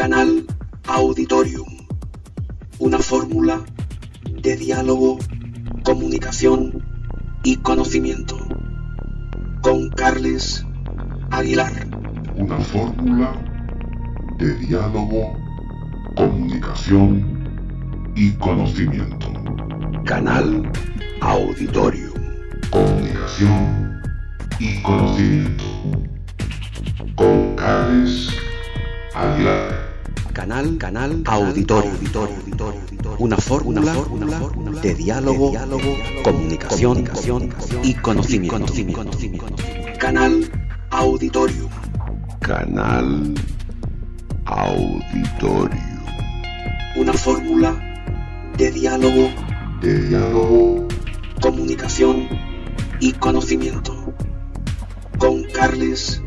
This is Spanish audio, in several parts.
Canal Auditorium, una fórmula de diálogo, comunicación y conocimiento. Con Carles Aguilar. Una fórmula de diálogo, comunicación y conocimiento. Canal Auditorium. Comunicación y conocimiento. Con Carles Aguilar. Canal Auditorium. Una fórmula de diálogo, comunicación y conocimiento. Canal Auditorium. Canal Auditorium. Una fórmula de diálogo, comunicación y conocimiento. Con Carles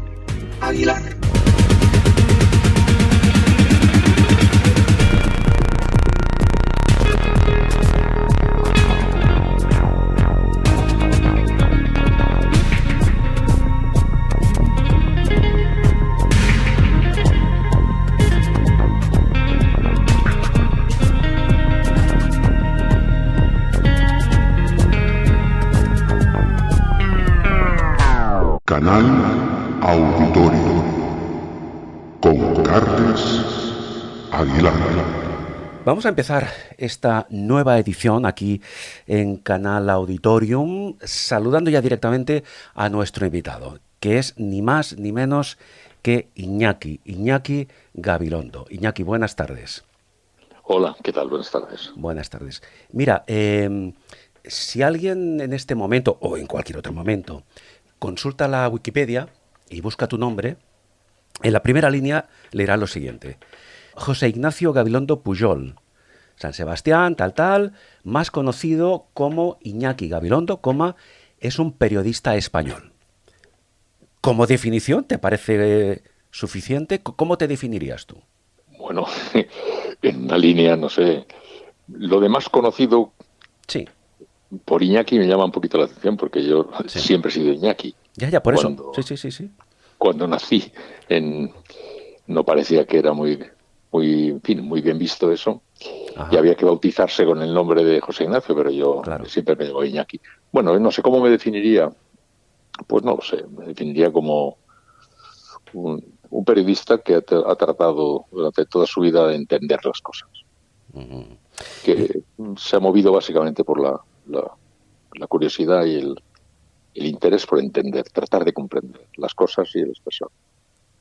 Aguilar. Canal Auditorio con Carles Aguilar. Vamos a empezar esta nueva edición aquí en Canal Auditorium saludando ya directamente a nuestro invitado, que es ni más ni menos que Iñaki Gabilondo. Iñaki, buenas tardes. Hola, ¿qué tal? Buenas tardes. Buenas tardes. Mira, si alguien en este momento o en cualquier otro momento consulta la Wikipedia y busca tu nombre, en la primera línea leerá lo siguiente: José Ignacio Gabilondo Pujol, San Sebastián, tal, más conocido como Iñaki Gabilondo, es un periodista español. ¿Como definición te parece suficiente? ¿Cómo te definirías tú? Bueno, en una línea, no sé, lo de más conocido... Sí. Por Iñaki me llama un poquito la atención porque yo siempre he sido Iñaki. Ya, por eso. Sí. Cuando nací, no parecía que era muy bien visto eso. Ajá. Y había que bautizarse con el nombre de José Ignacio, pero yo siempre me llamo Iñaki. Bueno, no sé cómo me definiría. Pues no lo sé. Me definiría como un periodista que ha tratado durante toda su vida de entender las cosas. Uh-huh. Que se ha movido básicamente por la curiosidad y el interés por entender, tratar de comprender las cosas y las personas.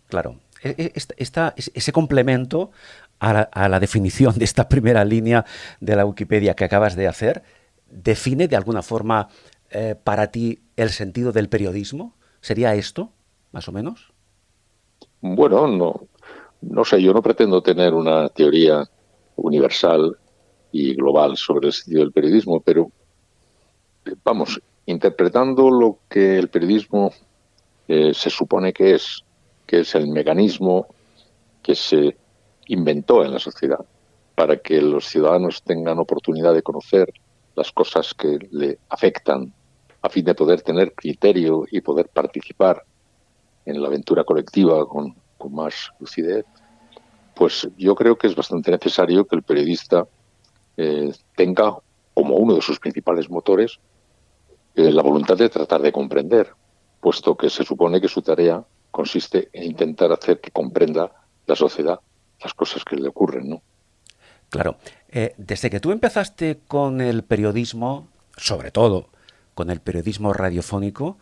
Claro, ese complemento a la definición de esta primera línea de la Wikipedia que acabas de hacer, ¿define de alguna forma para ti el sentido del periodismo? ¿Sería esto, más o menos? Bueno, no sé, yo no pretendo tener una teoría universal y global sobre el sentido del periodismo, pero vamos, interpretando lo que el periodismo se supone que es el mecanismo que se inventó en la sociedad para que los ciudadanos tengan oportunidad de conocer las cosas que le afectan a fin de poder tener criterio y poder participar en la aventura colectiva con más lucidez, pues yo creo que es bastante necesario que el periodista tenga como uno de sus principales motores la voluntad de tratar de comprender, puesto que se supone que su tarea consiste en intentar hacer que comprenda la sociedad las cosas que le ocurren, ¿no? Claro. Desde que tú empezaste con el periodismo, sobre todo con el periodismo radiofónico,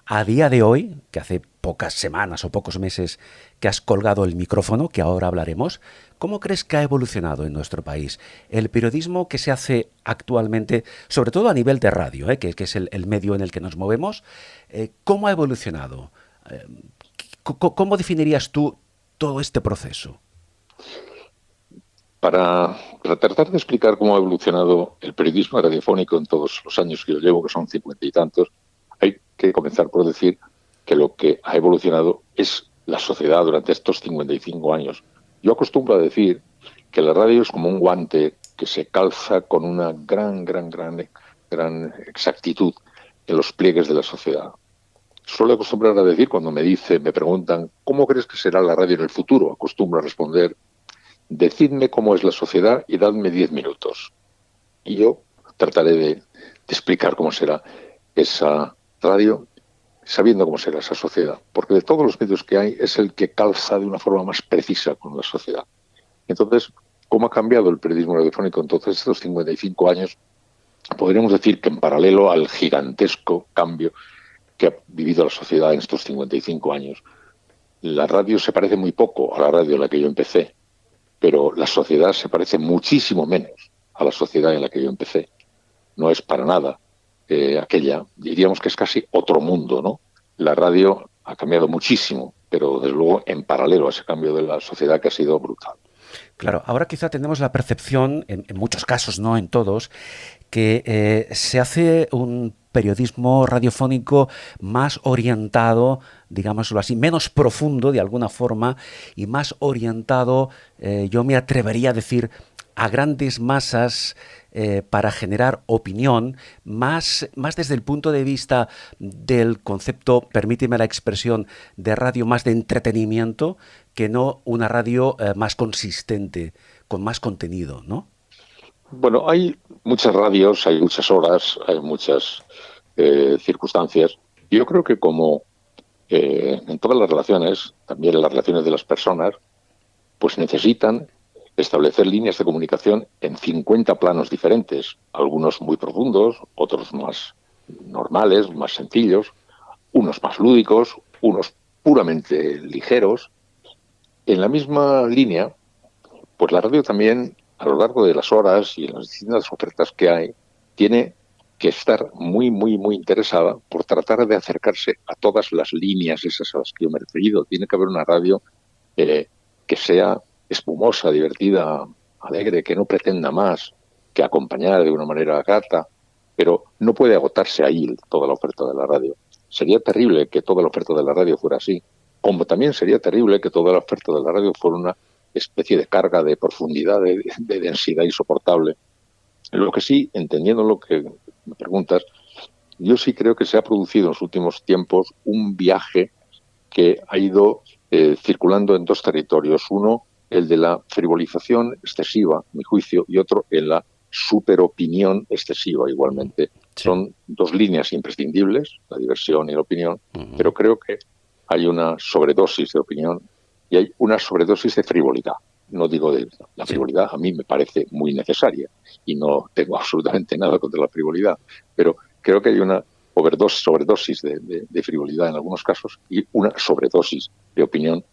a día de hoy, que hace pocas semanas o pocos meses que has colgado el micrófono, que ahora hablaremos, ¿cómo crees que ha evolucionado en nuestro país el periodismo que se hace actualmente, sobre todo a nivel de radio, que es el medio en el que nos movemos? ¿Cómo ha evolucionado? ¿Cómo definirías tú todo este proceso? Para tratar de explicar cómo ha evolucionado el periodismo radiofónico en todos los años que yo llevo, que son 50 y tantos, hay que comenzar por decir que lo que ha evolucionado es la sociedad durante estos 55 años. Yo acostumbro a decir que la radio es como un guante que se calza con una gran exactitud en los pliegues de la sociedad. Suelo acostumbrar a decir, cuando me preguntan, ¿cómo crees que será la radio en el futuro? Acostumbro a responder decidme cómo es la sociedad y dadme 10 minutos. Y yo trataré de explicar cómo será esa radio, sabiendo cómo será esa sociedad. Porque de todos los medios que hay, es el que calza de una forma más precisa con la sociedad. Entonces, ¿cómo ha cambiado el periodismo radiofónico en todos estos 55 años? Podríamos decir que en paralelo al gigantesco cambio que ha vivido la sociedad en estos 55 años, la radio se parece muy poco a la radio en la que yo empecé, pero la sociedad se parece muchísimo menos a la sociedad en la que yo empecé. No es para nada aquella, diríamos que es casi otro mundo, ¿no? La radio ha cambiado muchísimo, pero desde luego en paralelo a ese cambio de la sociedad que ha sido brutal. Claro, ahora quizá tenemos la percepción, en muchos casos, no en todos, que se hace un periodismo radiofónico más orientado, digámoslo así, menos profundo de alguna forma y más orientado, yo me atrevería a decir, a grandes masas para generar opinión, más desde el punto de vista del concepto, permíteme la expresión, de radio más de entretenimiento, que no una radio más consistente, con más contenido, ¿no? Bueno, hay muchas radios, hay muchas horas, hay muchas circunstancias. Yo creo que como en todas las relaciones, también en las relaciones de las personas, pues necesitan establecer líneas de comunicación en 50 planos diferentes, algunos muy profundos, otros más normales, más sencillos, unos más lúdicos, unos puramente ligeros. En la misma línea, pues la radio también, a lo largo de las horas y en las distintas ofertas que hay, tiene que estar muy, muy, muy interesada por tratar de acercarse a todas las líneas esas a las que yo me he referido. Tiene que haber una radio que sea espumosa, divertida, alegre, que no pretenda más que acompañar de una manera grata, pero no puede agotarse ahí toda la oferta de la radio. Sería terrible que toda la oferta de la radio fuera así, como también sería terrible que toda la oferta de la radio fuera una especie de carga de profundidad, de densidad insoportable. Lo que sí, entendiendo lo que me preguntas, yo sí creo que se ha producido en los últimos tiempos un viaje que ha ido circulando en dos territorios. Uno, el de la frivolización excesiva, a mi juicio, y otro, en la superopinión excesiva, igualmente. Sí. Son dos líneas imprescindibles, la diversión y la opinión, pero creo que hay una sobredosis de opinión y hay una sobredosis de frivolidad. No digo de la frivolidad, a mí me parece muy necesaria y no tengo absolutamente nada contra la frivolidad, pero creo que hay una sobredosis de frivolidad en algunos casos y una sobredosis de opinión,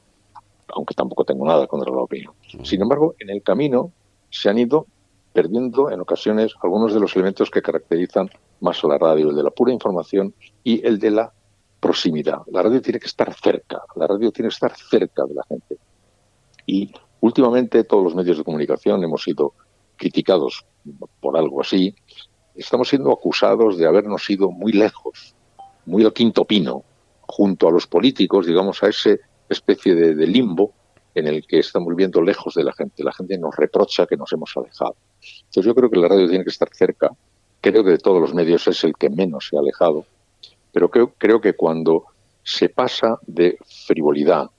aunque tampoco tengo nada contra la opinión. Sin embargo, en el camino se han ido perdiendo en ocasiones algunos de los elementos que caracterizan más a la radio, el de la pura información y el de la proximidad. La radio tiene que estar cerca, la radio tiene que estar cerca de la gente. Y últimamente todos los medios de comunicación hemos sido criticados por algo así. Estamos siendo acusados de habernos ido muy lejos, muy al quinto pino, junto a los políticos, digamos, a ese especie de limbo en el que estamos viviendo lejos de la gente. La gente nos reprocha que nos hemos alejado. Entonces yo creo que la radio tiene que estar cerca. Creo que de todos los medios es el que menos se ha alejado. Pero creo que cuando se pasa de frivolidad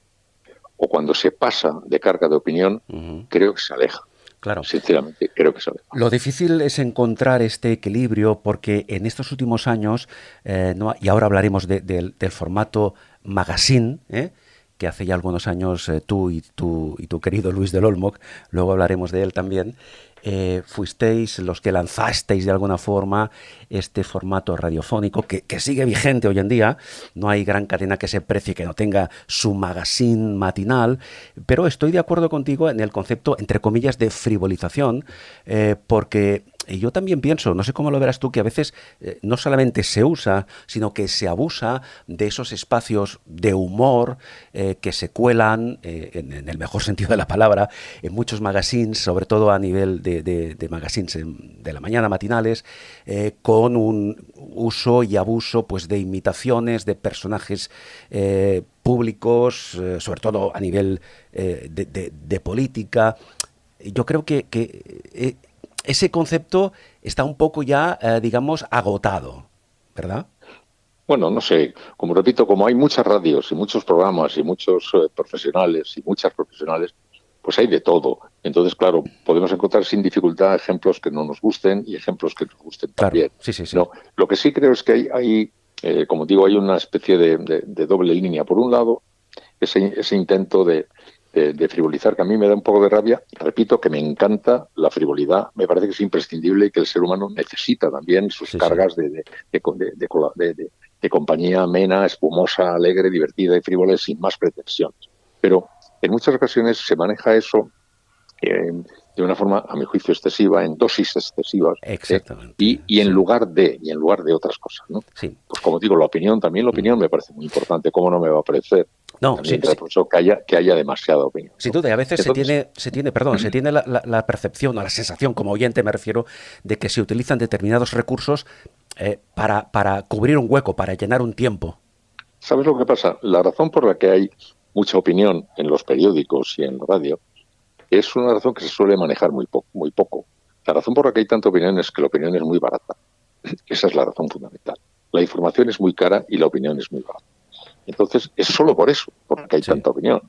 o cuando se pasa de carga de opinión, creo que se aleja. Claro. Sinceramente, creo que se aleja. Lo difícil es encontrar este equilibrio porque en estos últimos años, y ahora hablaremos del formato magazine, que hace ya algunos años tú y tu querido Luis del Olmo, luego hablaremos de él también, fuisteis los que lanzasteis de alguna forma este formato radiofónico que sigue vigente hoy en día. No hay gran cadena que se precie que no tenga su magazine matinal, pero estoy de acuerdo contigo en el concepto, entre comillas, de frivolización, porque yo también pienso, no sé cómo lo verás tú, que a veces no solamente se usa, sino que se abusa de esos espacios de humor que se cuelan, en el mejor sentido de la palabra, en muchos magazines, sobre todo a nivel de magazines de la mañana matinales, con un uso y abuso pues de imitaciones de personajes públicos, sobre todo a nivel de política. Yo creo que ese concepto está un poco ya, digamos, agotado, ¿verdad? Bueno, no sé, como repito, como hay muchas radios y muchos programas y muchos profesionales y muchas profesionales, pues hay de todo. Entonces, claro, podemos encontrar sin dificultad ejemplos que no nos gusten y ejemplos que nos gusten Claro, también. sí, sí, sí. No, lo que sí creo es que como digo, hay una especie de doble línea. Por un lado, ese intento de frivolizar, que a mí me da un poco de rabia. Repito que me encanta la frivolidad, me parece que es imprescindible y que el ser humano necesita también sus Sí, cargas de compañía amena, espumosa, alegre, divertida y frívola, sin más pretensiones. Pero en muchas ocasiones se maneja eso de una forma, a mi juicio, excesiva, en dosis excesivas, Exactamente. y en Sí. lugar de otras cosas, ¿no? Sí. Pues como digo, la opinión me parece muy importante. ¿Cómo no me va a parecer? No, También sí. por eso que haya demasiada opinión, Sin ¿no? duda, y a veces Entonces, se tiene la percepción o la sensación, como oyente me refiero, de que se utilizan determinados recursos para cubrir un hueco, para llenar un tiempo. ¿sabes lo que pasa? La razón por la que hay mucha opinión en los periódicos y en la radio es una razón que se suele manejar muy poco. La razón por la que hay tanta opinión es que la opinión es muy barata. Esa es la razón fundamental. La información es muy cara y la opinión es muy barata. Entonces, es solo por eso, porque hay tanta opinión.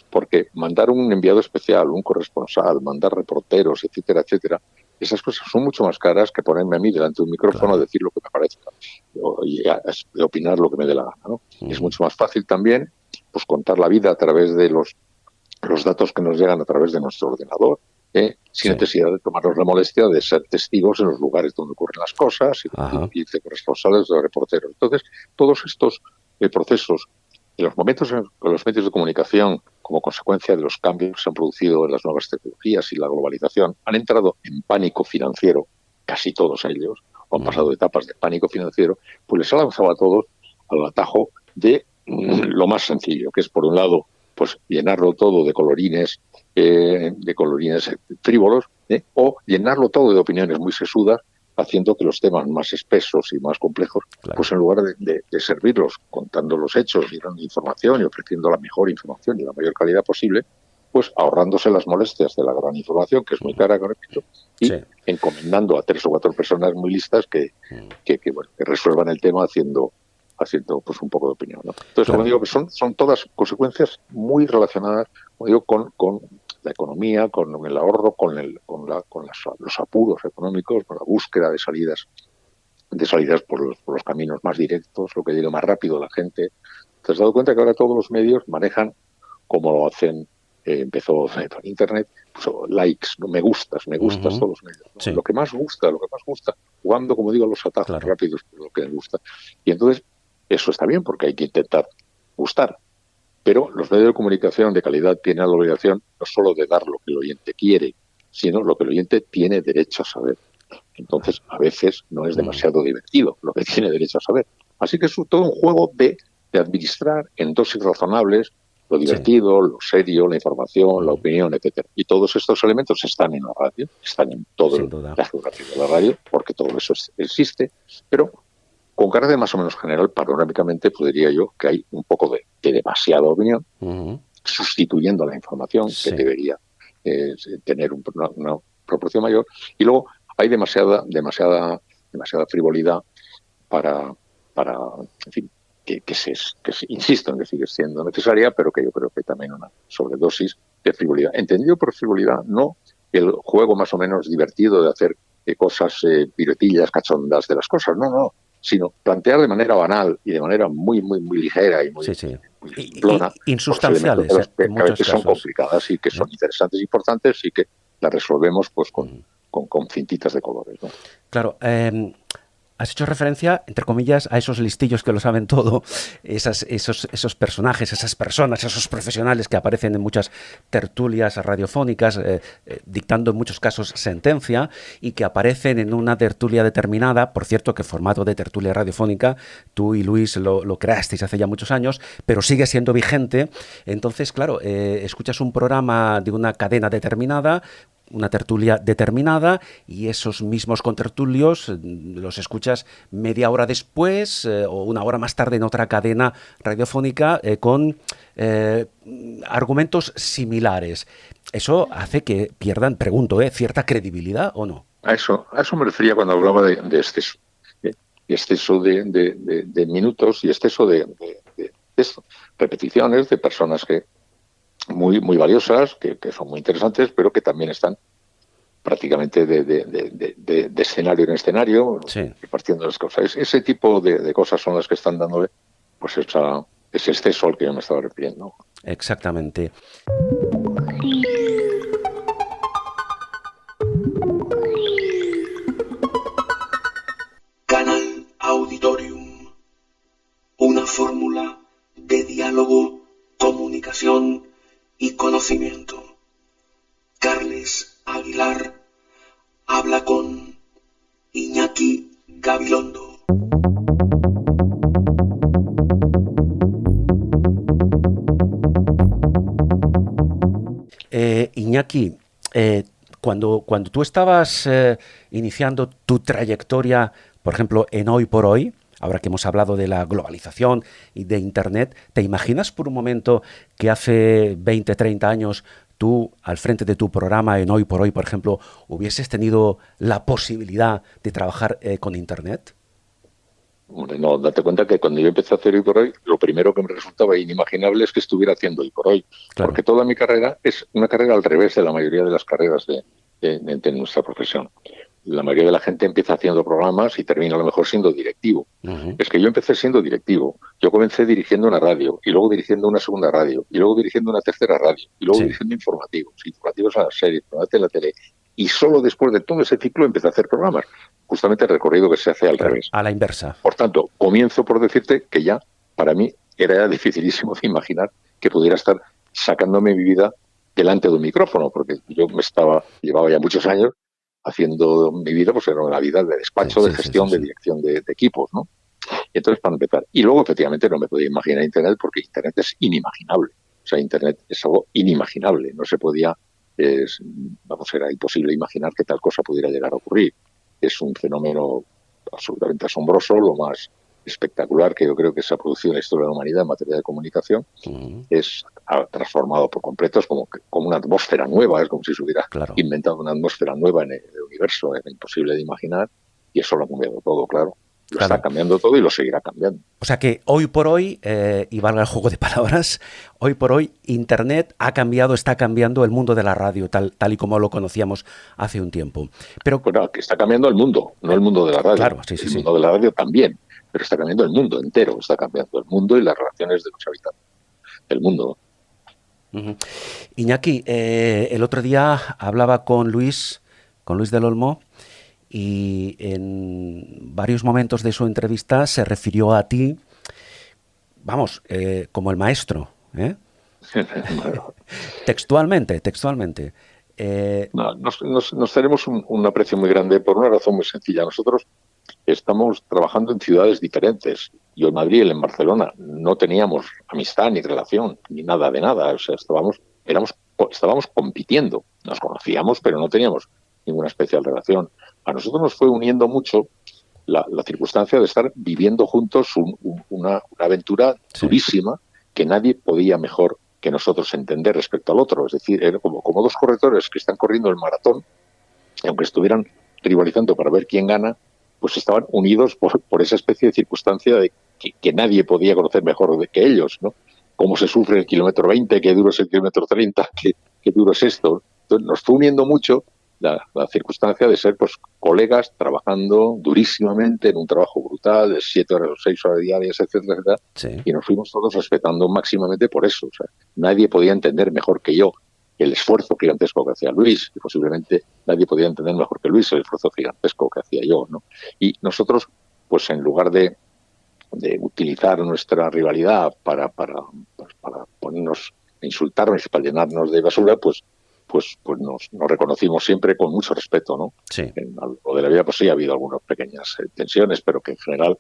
Porque mandar un enviado especial, un corresponsal, mandar reporteros, etcétera, etcétera, esas cosas son mucho más caras que ponerme a mí delante de un micrófono a decir lo que me parezca y a opinar lo que me dé la gana, ¿no? Es mucho más fácil también pues contar la vida a través de los datos que nos llegan a través de nuestro ordenador, sin necesidad de tomarnos la molestia de ser testigos en los lugares donde ocurren las cosas y de corresponsales, de reporteros. Entonces, todos estos procesos, en los momentos en que los medios de comunicación, como consecuencia de los cambios que se han producido en las nuevas tecnologías y la globalización, han entrado en pánico financiero, casi todos ellos, o han pasado etapas de pánico financiero, pues les ha lanzado a todos al atajo de lo más sencillo, que es, por un lado, pues llenarlo todo de colorines frívolos, o llenarlo todo de opiniones muy sesudas, haciendo que los temas más espesos y más complejos, pues en lugar de servirlos contando los hechos y dando información y ofreciendo la mejor información y la mayor calidad posible, pues ahorrándose las molestias de la gran información, que es muy cara, repito, y encomendando a 3 o 4 personas muy listas que resuelvan el tema haciendo pues un poco de opinión, ¿no? Entonces, como digo, que son todas consecuencias muy relacionadas, como digo, con la economía, con el ahorro, con los apuros económicos, con la búsqueda de salidas por los caminos más directos, lo que llegue más rápido a la gente. ¿Te has dado cuenta que ahora todos los medios manejan, como lo hacen, empezó Internet, pues, likes, ¿no? me gustas todos los medios, ¿no? Sí. Lo que más gusta, jugando, como digo, los atajos rápidos, lo que me gusta. Y entonces, eso está bien porque hay que intentar gustar. Pero los medios de comunicación de calidad tienen la obligación no solo de dar lo que el oyente quiere, sino lo que el oyente tiene derecho a saber. Entonces, a veces no es demasiado divertido lo que tiene derecho a saber. Así que es todo un juego de administrar en dosis razonables lo divertido, lo serio, la información, la opinión, etcétera. Y todos estos elementos están en la radio, están en toda la geografía de la radio, porque todo eso existe, pero con carácter más o menos general, panorámicamente, diría yo que hay un poco de demasiada opinión, sustituyendo a la información, que debería tener una proporción mayor, y luego hay demasiada frivolidad para en fin, que insisto en que sigue siendo necesaria, pero que yo creo que hay también una sobredosis de frivolidad. Entendido por frivolidad, no el juego más o menos divertido de hacer cosas piruetillas, cachondas de las cosas, no, sino plantear de manera banal y de manera muy, muy, muy ligera y muy simplona, insustanciales, que a veces son complicadas y que son interesantes e importantes y que las resolvemos pues con cintitas de colores, ¿no? Claro, has hecho referencia, entre comillas, a esos listillos que lo saben todo, esos personajes, esas personas, esos profesionales que aparecen en muchas tertulias radiofónicas, dictando en muchos casos sentencia, y que aparecen en una tertulia determinada. Por cierto, que formato de tertulia radiofónica, tú y Luis lo creasteis hace ya muchos años, pero sigue siendo vigente. Entonces, claro, escuchas un programa de una cadena determinada, una tertulia determinada, y esos mismos contertulios los escuchas media hora después o una hora más tarde en otra cadena radiofónica con argumentos similares. ¿Eso hace que pierdan, pregunto, cierta credibilidad o no? A eso me refería cuando hablaba de exceso. Exceso de minutos y exceso de repeticiones de personas que muy valiosas, que son muy interesantes, pero que también están prácticamente de escenario en escenario, Sí. repartiendo las cosas. Ese tipo de cosas son las que están dándole pues ese exceso al que yo me estaba refiriendo. Exactamente. Canal Auditorium. Una fórmula de diálogo, comunicación y conocimiento. Carles Aguilar habla con Iñaki Gabilondo. Iñaki, cuando tú estabas iniciando tu trayectoria, por ejemplo, en Hoy por Hoy, ahora que hemos hablado de la globalización y de Internet, ¿te imaginas por un momento que hace 20, 30 años tú, al frente de tu programa en Hoy por Hoy, por ejemplo, hubieses tenido la posibilidad de trabajar con Internet? Hombre, no, date cuenta que cuando yo empecé a hacer Hoy por Hoy, lo primero que me resultaba inimaginable es que estuviera haciendo Hoy por Hoy. Claro. Porque toda mi carrera es una carrera al revés de la mayoría de las carreras de nuestra profesión. La mayoría de la gente empieza haciendo programas y termina a lo mejor siendo directivo. Uh-huh. Es que yo empecé siendo directivo. Yo comencé dirigiendo una radio, y luego dirigiendo una segunda radio, y luego dirigiendo una tercera radio, y luego Sí. dirigiendo informativos a la serie, programas de la tele. Y solo después de todo ese ciclo empecé a hacer programas. Justamente el recorrido que se hace al Claro, revés. a la inversa. Por tanto, comienzo por decirte que ya, para mí, era dificilísimo de imaginar que pudiera estar sacándome mi vida delante de un micrófono, porque yo llevaba ya muchos años haciendo mi vida, pues era una vida de despacho, Sí, de gestión, de dirección de equipos, ¿no? Y entonces, para empezar. Y luego, efectivamente, no me podía imaginar Internet, porque Internet es inimaginable. O sea, Internet es algo inimaginable. No se podía, era imposible imaginar que tal cosa pudiera llegar a ocurrir. Es un fenómeno absolutamente asombroso, lo más espectacular que yo creo que se ha producido en la historia de la humanidad en materia de comunicación. Uh-huh. Ha transformado por completo, es como una atmósfera nueva, es como si se hubiera inventado una atmósfera nueva en el universo, era imposible de imaginar, y eso lo ha cambiado todo, claro. Lo está cambiando todo y lo seguirá cambiando. O sea que hoy por hoy, y valga el juego de palabras, hoy por hoy Internet está cambiando el mundo de la radio, tal y como lo conocíamos hace un tiempo. Pero bueno, que está cambiando el mundo, no el mundo de la radio. Claro, sí. El mundo de la radio también, pero está cambiando el mundo entero, está cambiando el mundo y las relaciones de los habitantes del mundo. Uh-huh. Iñaki, el otro día hablaba con Luis del Olmo, y en varios momentos de su entrevista se refirió a ti, vamos, como el maestro, ¿eh? textualmente. Nos tenemos un aprecio muy grande por una razón muy sencilla. Nosotros estamos trabajando en ciudades diferentes. Yo en Madrid, él en Barcelona. No teníamos amistad ni relación, ni nada de nada. O sea, estábamos compitiendo. Nos conocíamos, pero no teníamos ninguna especial relación. A nosotros nos fue uniendo mucho la circunstancia de estar viviendo juntos una aventura durísima que nadie podía mejor que nosotros entender respecto al otro. Es decir, era como dos corredores que están corriendo el maratón, y aunque estuvieran rivalizando para ver quién gana, pues estaban unidos por esa especie de circunstancia de que nadie podía conocer mejor que ellos, ¿no? Cómo se sufre el kilómetro 20, qué duro es el kilómetro 30, qué duro es esto. Entonces nos fue uniendo mucho la circunstancia de ser pues colegas trabajando durísimamente en un trabajo brutal de 7 horas o 6 horas diarias, etcétera, y nos fuimos todos respetando máximamente por eso. O sea, nadie podía entender mejor que yo el esfuerzo gigantesco que hacía Luis, y posiblemente nadie podía entender mejor que Luis el esfuerzo gigantesco que hacía yo, ¿no? Y nosotros, pues en lugar de utilizar nuestra rivalidad para ponernos a insultarnos y para llenarnos de basura, pues nos reconocimos siempre con mucho respeto, ¿no? Sí. En lo de la vida, pues sí, ha habido algunas pequeñas tensiones, pero que en general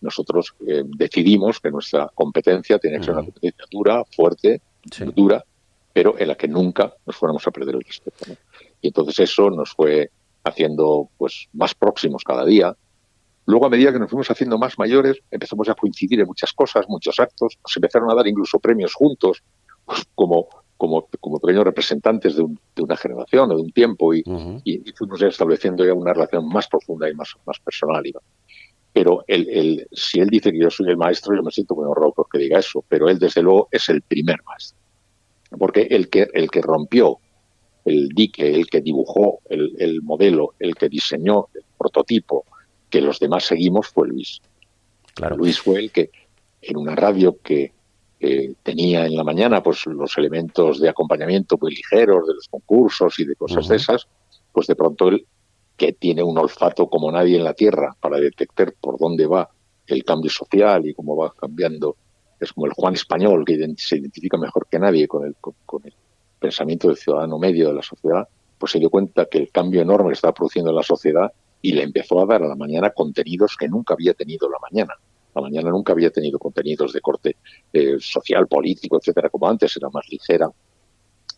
nosotros decidimos que nuestra competencia tiene que ser una competencia dura, fuerte, dura, pero en la que nunca nos fuéramos a perder el respeto, ¿no? Y entonces eso nos fue haciendo pues más próximos cada día. Luego, a medida que nos fuimos haciendo más mayores, empezamos a coincidir en muchas cosas, muchos actos, nos empezaron a dar incluso premios juntos, pues como pequeños representantes de una generación o de un tiempo, y fuimos ya estableciendo ya una relación más profunda y más personal. Pero si él dice que yo soy el maestro, yo me siento muy honrado porque diga eso, pero él desde luego es el primer maestro. porque el que rompió el dique, el que dibujó el modelo, el que diseñó el prototipo que los demás seguimos fue Luis. Claro. Luis fue el que, en una radio que tenía en la mañana pues los elementos de acompañamiento muy ligeros de los concursos y de cosas de esas, pues de pronto él, que tiene un olfato como nadie en la Tierra para detectar por dónde va el cambio social y cómo va cambiando, es como el Juan español, que se identifica mejor que nadie con el pensamiento del ciudadano medio de la sociedad, pues se dio cuenta que el cambio enorme que estaba produciendo en la sociedad y le empezó a dar a la mañana contenidos que nunca había tenido la mañana. La mañana nunca había tenido contenidos de corte social, político, etcétera, como antes, era más ligera.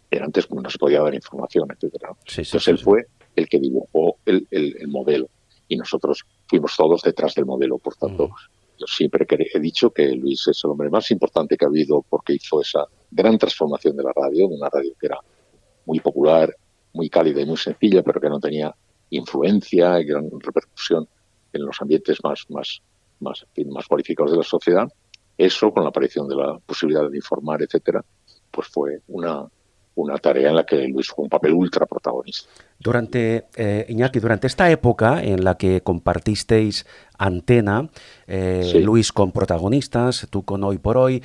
Era antes como no se podía dar información, etcétera. Entonces él fue el que dibujó el modelo y nosotros fuimos todos detrás del modelo. Por tanto, yo siempre he dicho que Luis es el hombre más importante que ha habido porque hizo esa gran transformación de la radio, de una radio que era muy popular, muy cálida y muy sencilla, pero que no tenía influencia y gran repercusión en los ambientes más cualificados de la sociedad. Eso, con la aparición de la posibilidad de informar, etcétera, pues fue una tarea en la que Luis jugó un papel ultra protagonista. Iñaki, durante esta época en la que compartisteis antena, sí, Luis con protagonistas, tú con Hoy por Hoy,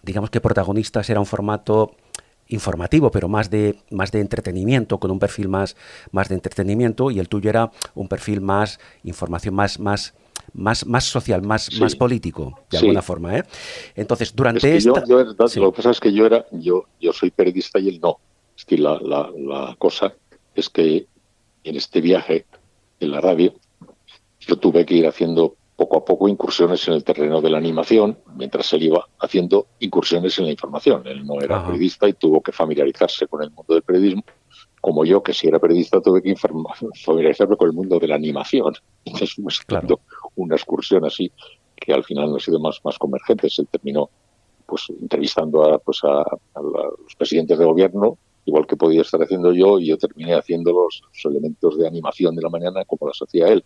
digamos que Protagonistas era un formato informativo, pero más de entretenimiento, con un perfil más de entretenimiento, y el tuyo era un perfil más información, más social, más político, de alguna forma, ¿eh? Entonces, durante esta... Sí. Lo que pasa es que yo soy periodista y él no. Es que la cosa es que en este viaje en la radio yo tuve que ir haciendo poco a poco incursiones en el terreno de la animación, mientras él iba haciendo incursiones en la información. Él no era periodista y tuvo que familiarizarse con el mundo del periodismo, como yo, que si era periodista, tuve que familiarizarme con el mundo de la animación. Entonces fuimos haciendo una excursión así, que al final no ha sido más convergente. Se terminó pues entrevistando a los presidentes de gobierno, igual que podía estar haciendo yo, y yo terminé haciendo los elementos de animación de la mañana como las hacía él.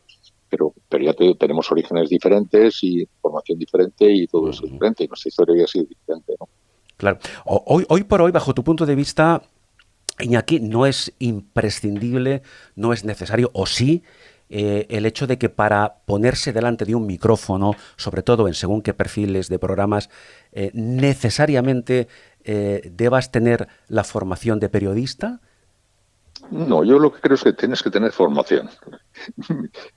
Pero ya tenemos orígenes diferentes y formación diferente y todo eso es diferente, y nuestra historia ya ha sido diferente, ¿no? Claro. Hoy por hoy, bajo tu punto de vista, Iñaki, no es imprescindible, no es necesario, o sí, el hecho de que para ponerse delante de un micrófono, sobre todo en según qué perfiles de programas, necesariamente debas tener la formación de periodista. No, yo lo que creo es que tienes que tener formación.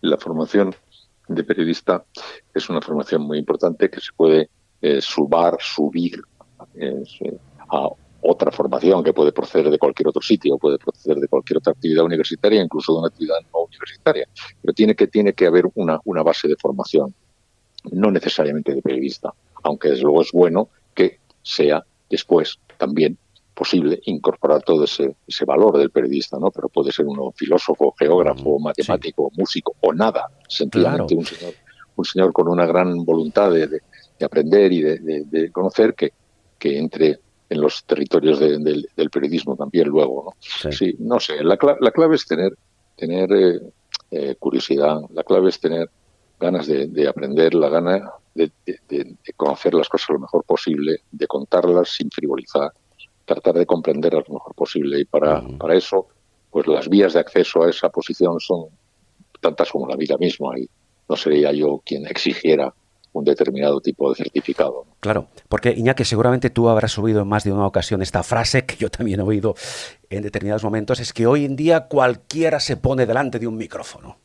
La formación de periodista es una formación muy importante que se puede subir a otra formación que puede proceder de cualquier otro sitio, puede proceder de cualquier otra actividad universitaria, incluso de una actividad no universitaria. Pero tiene que haber una base de formación, no necesariamente de periodista, aunque desde luego es bueno que sea después también posible incorporar todo ese valor del periodista, ¿no? Pero puede ser uno filósofo, geógrafo, matemático, músico o nada, sencillamente un señor con una gran voluntad de aprender y de conocer que entre en los territorios del periodismo también luego, ¿no? Sí, no sé, la clave es tener curiosidad, la clave es tener ganas de aprender, la gana de conocer las cosas lo mejor posible, de contarlas sin frivolizar, tratar de comprenderlas lo mejor posible, y para eso, pues las vías de acceso a esa posición son tantas como la vida misma, y no sería yo quien exigiera un determinado tipo de certificado, ¿no? Claro, porque Iñaki, seguramente tú habrás oído en más de una ocasión esta frase, que yo también he oído en determinados momentos, es que hoy en día cualquiera se pone delante de un micrófono.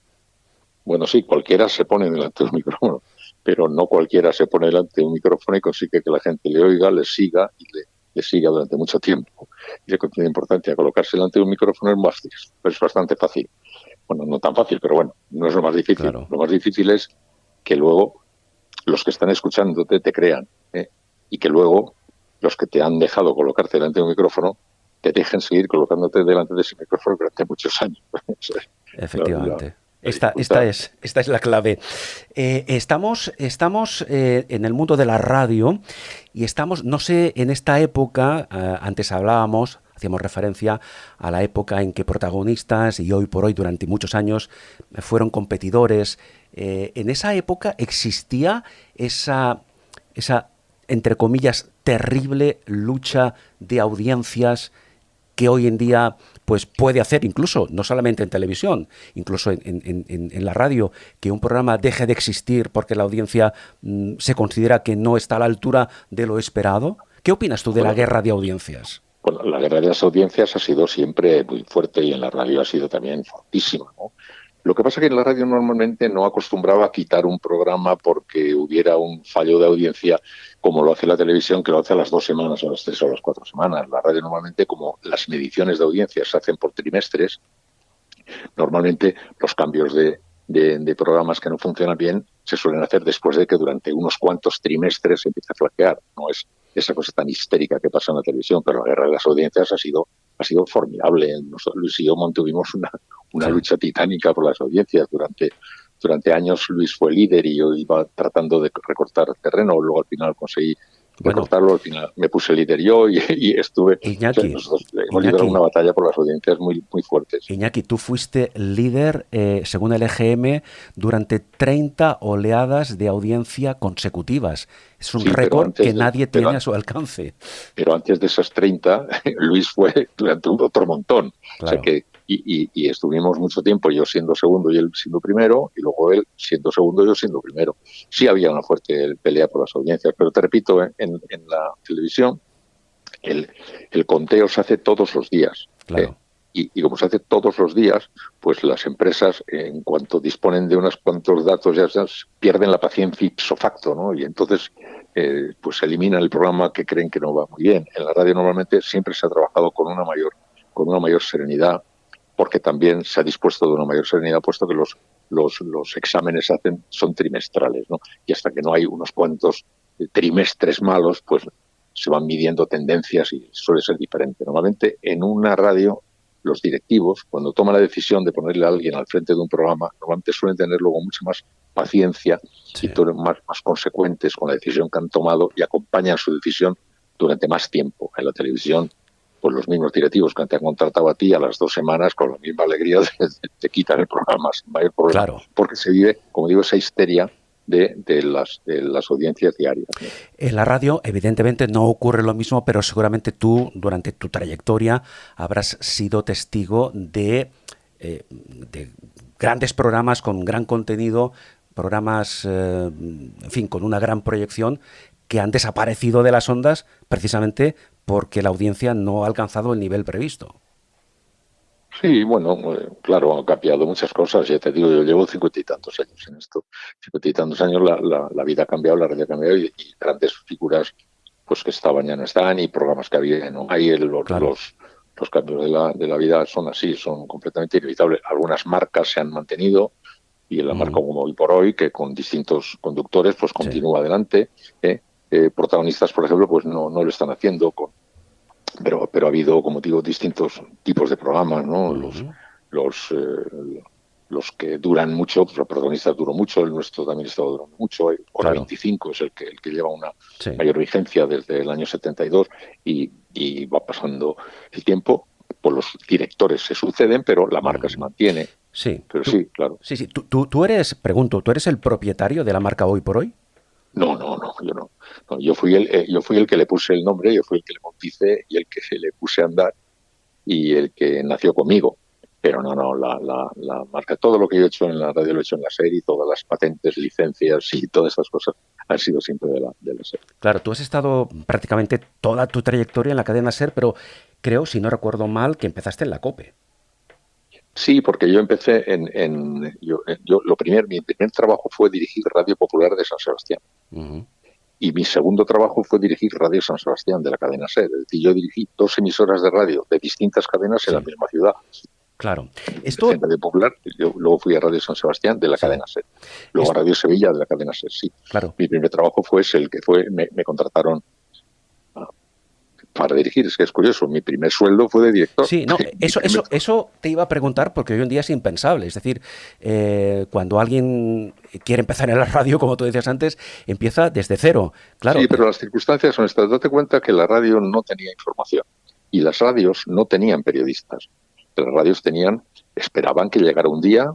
Bueno, sí, cualquiera se pone delante de un micrófono, pero no cualquiera se pone delante de un micrófono y consigue que la gente le oiga, le siga y le siga durante mucho tiempo. Y le contiene importancia colocarse delante de un micrófono es bastante fácil. Bueno, no tan fácil, pero bueno, no es lo más difícil. Claro. Lo más difícil es que luego los que están escuchándote te crean, y que luego los que te han dejado colocarte delante de un micrófono te dejen seguir colocándote delante de ese micrófono durante muchos años. Efectivamente. Esta es la clave. Estamos en el mundo de la radio y estamos, no sé, en esta época, antes hacíamos referencia a la época en que Protagonistas y Hoy por Hoy durante muchos años fueron competidores. En esa época existía esa entre comillas, terrible lucha de audiencias que hoy en día pues puede hacer, incluso, no solamente en televisión, incluso en la radio, que un programa deje de existir porque la audiencia se considera que no está a la altura de lo esperado? ¿Qué opinas tú de la guerra de audiencias? Bueno, la guerra de las audiencias ha sido siempre muy fuerte y en la radio ha sido también fortísima, ¿no? Lo que pasa es que en la radio normalmente no acostumbraba a quitar un programa porque hubiera un fallo de audiencia como lo hace la televisión, que lo hace a las 2 semanas, a las 3 o a las 4 semanas. La radio normalmente, como las mediciones de audiencia se hacen por trimestres, normalmente los cambios de programas que no funcionan bien se suelen hacer después de que durante unos cuantos trimestres se empiece a flaquear. No es esa cosa tan histérica que pasa en la televisión, pero la guerra de las audiencias ha sido formidable. Luis y yo mantuvimos una lucha titánica por las audiencias. Durante años Luis fue líder y yo iba tratando de recortar terreno. Luego al final conseguí recortarlo. Al final me puse líder yo y estuve... Iñaki, nosotros hemos liderado una batalla por las audiencias muy, muy fuertes. Iñaki, tú fuiste líder, según el EGM, durante 30 oleadas de audiencia consecutivas. Es un récord que nadie tiene a su alcance. Pero antes de esas 30, Luis fue durante otro montón. Claro. O sea que, y estuvimos mucho tiempo, yo siendo segundo y él siendo primero, y luego él siendo segundo y yo siendo primero. Sí había una fuerte pelea por las audiencias, pero te repito, en la televisión el conteo se hace todos los días. Claro. Y como se hace todos los días, pues las empresas, en cuanto disponen de unos cuantos datos, ya pierden la paciencia ipso facto, ¿no? Y entonces pues eliminan el programa que creen que no va muy bien. En la radio normalmente siempre se ha trabajado con una mayor serenidad, porque también se ha dispuesto de una mayor serenidad, puesto que los exámenes son trimestrales, ¿no? Y hasta que no hay unos cuantos trimestres malos, pues se van midiendo tendencias y suele ser diferente. Normalmente en una radio los directivos, cuando toman la decisión de ponerle a alguien al frente de un programa, normalmente suelen tener luego mucha más paciencia y más consecuentes con la decisión que han tomado y acompañan su decisión durante más tiempo. En la televisión, pues los mismos directivos que te han contratado a ti a las 2 semanas, con la misma alegría te quitan el programa sin mayor problema. Claro. Porque se vive, como digo, esa histeria de las audiencias diarias. En la radio, evidentemente, no ocurre lo mismo, pero seguramente tú, durante tu trayectoria, habrás sido testigo de grandes programas con gran contenido, programas, en fin, con una gran proyección, que han desaparecido de las ondas precisamente porque la audiencia no ha alcanzado el nivel previsto. Sí, bueno, claro, han cambiado muchas cosas. Ya te digo, yo llevo 50 y tantos años en esto. 50 y tantos años la vida ha cambiado, la radio ha cambiado y grandes figuras pues que estaban ya no están y programas que había no hay. Los cambios de la vida son así, son completamente inevitables. Algunas marcas se han mantenido y en la marca como Hoy por Hoy, que con distintos conductores pues continúa adelante. Protagonistas, por ejemplo, pues no lo están haciendo pero ha habido, como digo, distintos tipos de programas, ¿no? Los que duran mucho, pues los protagonistas duran mucho, el nuestro también está durando mucho. Hora 25 es el que lleva una mayor vigencia desde el año 72 y va pasando el tiempo, pues los directores se suceden, pero la marca se mantiene. Sí. Pero sí, claro. Sí. ¿Tú eres el propietario de la marca Hoy por Hoy? No, yo no. Yo fui el que le puse el nombre, yo fui el que le bauticé y el que le puse a andar y el que nació conmigo. Pero la marca, todo lo que yo he hecho en la radio lo he hecho en la SER y todas las patentes, licencias y todas esas cosas han sido siempre de la SER. Claro, tú has estado prácticamente toda tu trayectoria en la cadena SER, pero creo, si no recuerdo mal, que empezaste en la COPE. Sí, porque yo empecé mi primer trabajo fue dirigir Radio Popular de San Sebastián. Y mi segundo trabajo fue dirigir Radio San Sebastián de la cadena SER. Es decir, yo dirigí 2 emisoras de radio de distintas cadenas en la misma ciudad. Claro. Esto... En Radio Popular, yo luego fui a Radio San Sebastián de la cadena SER. Luego a Radio Sevilla de la cadena SER, sí. Claro. Mi primer trabajo fue ese, el que me contrataron para dirigir. Es que es curioso, mi primer sueldo fue de director. Sí, no, eso te iba a preguntar porque hoy en día es impensable. Es decir, cuando alguien quiere empezar en la radio, como tú decías antes, empieza desde cero. Claro. Sí, pero las circunstancias son estas. Date cuenta que la radio no tenía información y las radios no tenían periodistas. Las radios esperaban que llegara un día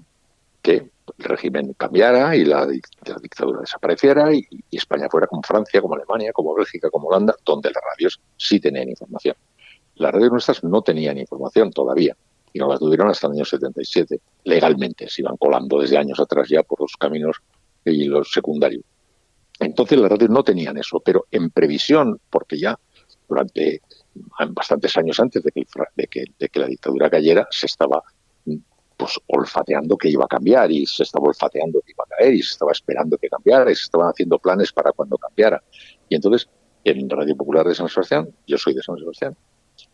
que el régimen cambiara y la dictadura desapareciera y España fuera como Francia, como Alemania, como Bélgica, como Holanda, donde las radios sí tenían información. Las radios nuestras no tenían información todavía y no la tuvieron hasta el año 77. Legalmente se iban colando desde años atrás ya por los caminos y los secundarios. Entonces las radios no tenían eso, pero en previsión, porque ya durante bastantes años antes de que la dictadura cayera, se estaba pues olfateando que iba a cambiar y se estaba olfateando que iba a caer y se estaba esperando que cambiara y se estaban haciendo planes para cuando cambiara. Y entonces, en Radio Popular de San Sebastián, yo soy de San Sebastián,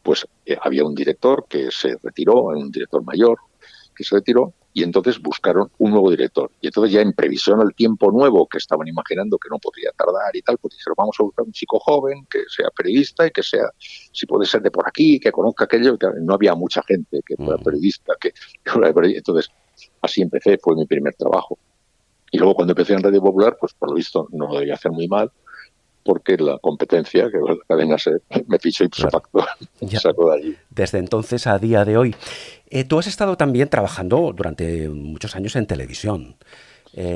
pues había un director que se retiró, un director mayor que se retiró, y entonces buscaron un nuevo director. Y entonces ya en previsión al tiempo nuevo que estaban imaginando que no podría tardar y tal, pues dijeron, vamos a buscar un chico joven que sea periodista y que sea, si puede ser de por aquí, que conozca aquello. Que no había mucha gente que fuera periodista. Entonces, así empecé, fue mi primer trabajo. Y luego cuando empecé en Radio Popular, pues por lo visto no lo debía hacer muy mal, porque la competencia, que la cadena SER, me fichó ipso facto, me sacó de allí. Desde entonces a día de hoy. Tú has estado también trabajando durante muchos años en televisión.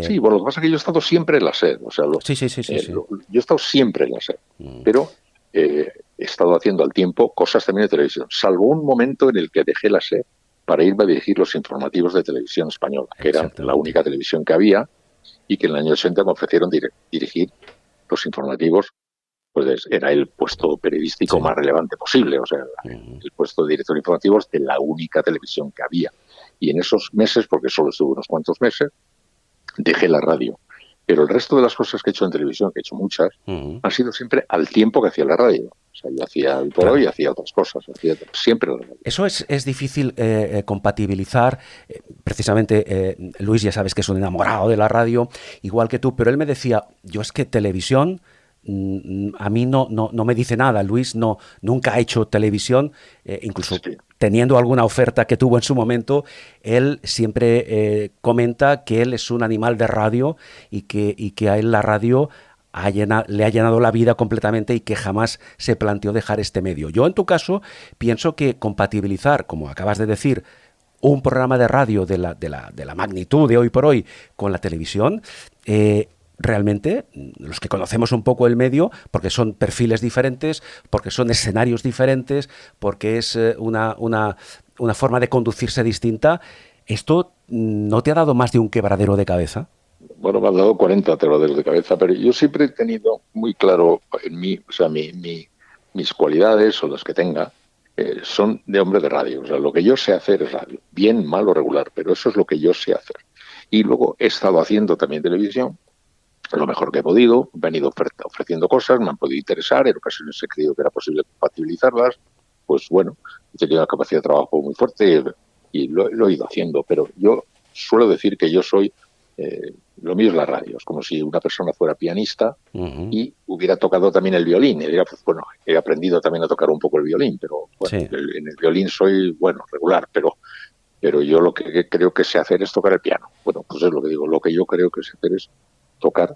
Sí, bueno, lo que pasa es que yo he estado siempre en la SER. O sea, sí. yo he estado siempre en la SER, pero he estado haciendo al tiempo cosas también de televisión, salvo un momento en el que dejé la SER para irme a dirigir los informativos de Televisión Española, que era la única televisión que había, y que en el año 80 me ofrecieron dirigir los informativos, pues era el puesto periodístico más relevante posible, o sea, el puesto de director de informativos de la única televisión que había. Y en esos meses, porque solo estuve unos cuantos meses, dejé la radio. Pero el resto de las cosas que he hecho en televisión, que he hecho muchas, han sido siempre al tiempo que hacía la radio. O sea, yo hacía el por hoy y hacía otras cosas, hacía siempre la radio. Eso es difícil compatibilizar. Precisamente, Luis, ya sabes que es un enamorado de la radio, igual que tú, pero él me decía, yo es que televisión a mí no me dice nada. Luis nunca ha hecho televisión, incluso teniendo alguna oferta que tuvo en su momento, él siempre comenta que él es un animal de radio y que a él la radio le ha llenado la vida completamente y que jamás se planteó dejar este medio. Yo, en tu caso, pienso que compatibilizar, como acabas de decir, un programa de radio de la magnitud de Hoy por Hoy con la televisión, realmente, los que conocemos un poco el medio, porque son perfiles diferentes, porque son escenarios diferentes, porque es una forma de conducirse distinta, ¿esto no te ha dado más de un quebradero de cabeza? Bueno, me han dado 40 quebraderos de cabeza, pero yo siempre he tenido muy claro en mí, o sea, mis cualidades o las que tenga, son de hombre de radio. O sea, lo que yo sé hacer es radio, bien, mal o regular, pero eso es lo que yo sé hacer. Y luego he estado haciendo también televisión, lo mejor que he podido, me han ido ofreciendo cosas, me han podido interesar, en ocasiones he creído que era posible compatibilizarlas, pues bueno, he tenido una capacidad de trabajo muy fuerte y lo he ido haciendo, pero yo suelo decir que yo soy, lo mío es la radio, es como si una persona fuera pianista y hubiera tocado también el violín, y diría, pues bueno, he aprendido también a tocar un poco el violín, pero bueno, en el violín soy, bueno, regular, pero yo lo que creo que sé hacer es tocar el piano. Bueno, pues es lo que digo, lo que yo creo que sé hacer es tocar,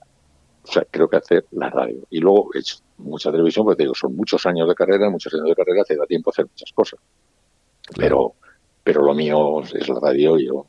o sea, creo que hacer la radio. Y luego he hecho mucha televisión, porque te digo, son muchos años de carrera, te da tiempo a hacer muchas cosas. Claro. Pero lo mío es la radio, y yo,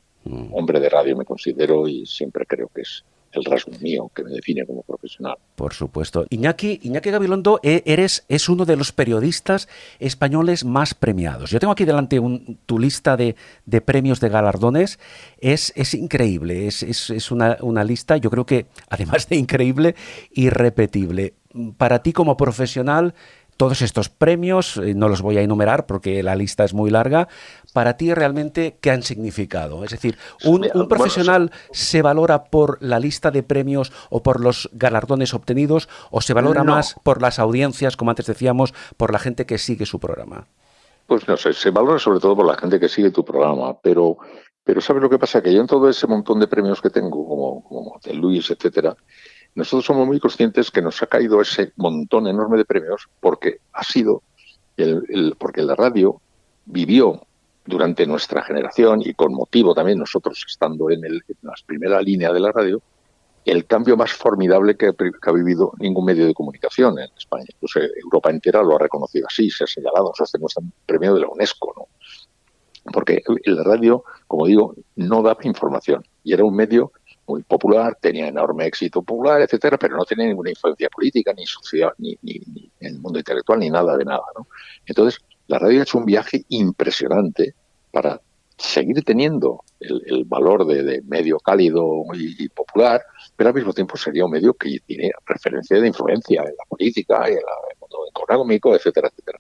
hombre de radio me considero, y siempre creo que es el rasgo mío que me define como profesional. Por supuesto. Iñaki Gabilondo es uno de los periodistas españoles más premiados. Yo tengo aquí delante tu lista de premios, de galardones. Es increíble, es una lista, yo creo que, además de increíble, irrepetible. Para ti como profesional, todos estos premios, no los voy a enumerar porque la lista es muy larga, para ti realmente, ¿qué han significado? Es decir, ¿un profesional se valora por la lista de premios o por los galardones obtenidos, o se valora más por las audiencias, como antes decíamos, por la gente que sigue su programa? Pues no sé, se valora sobre todo por la gente que sigue tu programa, pero ¿sabes lo que pasa? Que yo en todo ese montón de premios que tengo, como de Luis, etcétera, nosotros somos muy conscientes que nos ha caído ese montón enorme de premios porque ha sido porque la radio vivió durante nuestra generación, y con motivo también nosotros estando en la primera línea de la radio, el cambio más formidable que ha vivido ningún medio de comunicación en España. Pues Europa entera lo ha reconocido así, se ha señalado, nosotros tenemos un premio de la UNESCO, ¿no? porque la radio, como digo, no daba información y era un medio muy popular, tenía enorme éxito popular, etcétera, pero no tenía ninguna influencia política, ni social, ni en el mundo intelectual, ni nada de nada, ¿no? Entonces, la radio ha hecho un viaje impresionante para seguir teniendo el valor de medio cálido y popular, pero al mismo tiempo sería un medio que tiene referencia de influencia en la política, en el mundo económico, etcétera, etcétera.